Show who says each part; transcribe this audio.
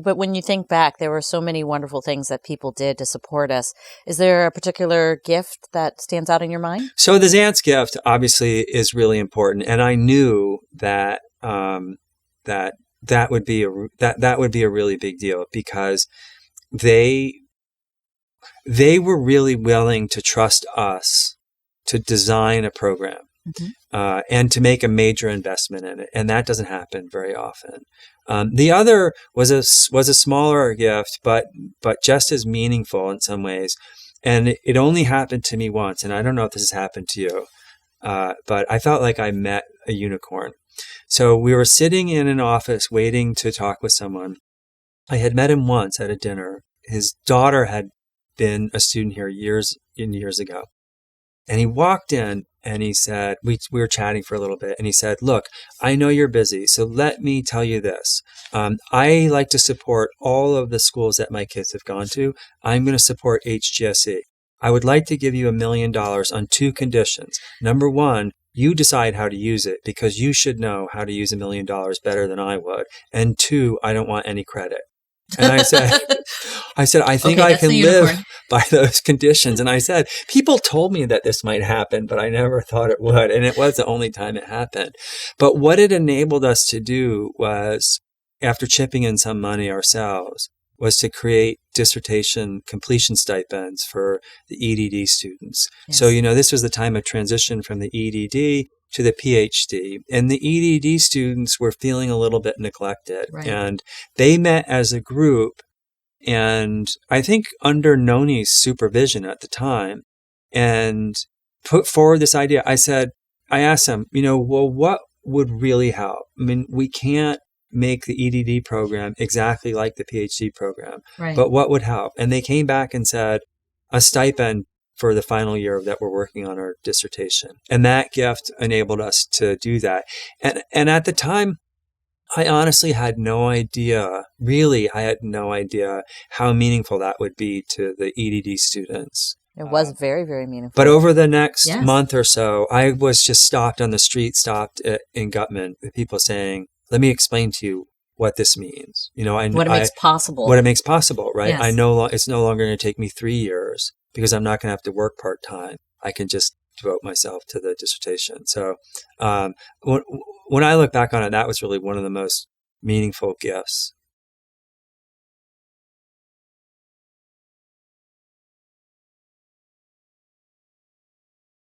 Speaker 1: But when you think back, there were so many wonderful things that people did to support us. Is there a particular gift that stands out in your mind?
Speaker 2: So the Zant's gift obviously is really important, and I knew that that would be a really big deal because they were really willing to trust us to design a program. And to make a major investment in it, and that doesn't happen very often. The other was a smaller gift, but just as meaningful in some ways. And it only happened to me once, and I don't know if this has happened to you, but I felt like I met a unicorn. So we were sitting in an office waiting to talk with someone. I had met him once at a dinner. His daughter had been a student here years ago. And he walked in and he said, we were chatting for a little bit, and he said, look, I know you're busy, so let me tell you this. I like to support all of the schools that my kids have gone to. I'm going to support HGSE. I would like to give you $1 million on 2 conditions. Number 1, you decide how to use it because you should know how to use $1 million better than I would. And 2, I don't want any credit. And I said, I think I can live by those conditions. And I said, people told me that this might happen, but I never thought it would. And it was the only time it happened. But what it enabled us to do was, after chipping in some money ourselves, was to create dissertation completion stipends for the EDD students. Yes. So, this was the time of transition from the EDD to the PhD. And the EDD students were feeling a little bit neglected. Right. And they met as a group, and I think under Noni's supervision at the time, and put forward this idea. I asked them, well, what would really help? I mean, we can't make the EDD program exactly like the PhD program, right. But what would help? And they came back and said, a stipend for the final year that we're working on our dissertation. And that gift enabled us to do that. And at the time, I honestly had no idea, I had no idea how meaningful that would be to the EDD students.
Speaker 1: It was very, very meaningful.
Speaker 2: But over the next month or so, I was just stopped on the street, in Gutman, with people saying, let me explain to you what this means.
Speaker 1: What it makes possible.
Speaker 2: What it makes possible, right?
Speaker 1: Yes.
Speaker 2: It's no longer going to take me 3 years because I'm not going to have to work part-time. I can just devote myself to the dissertation. So when I look back on it, that was really one of the most meaningful gifts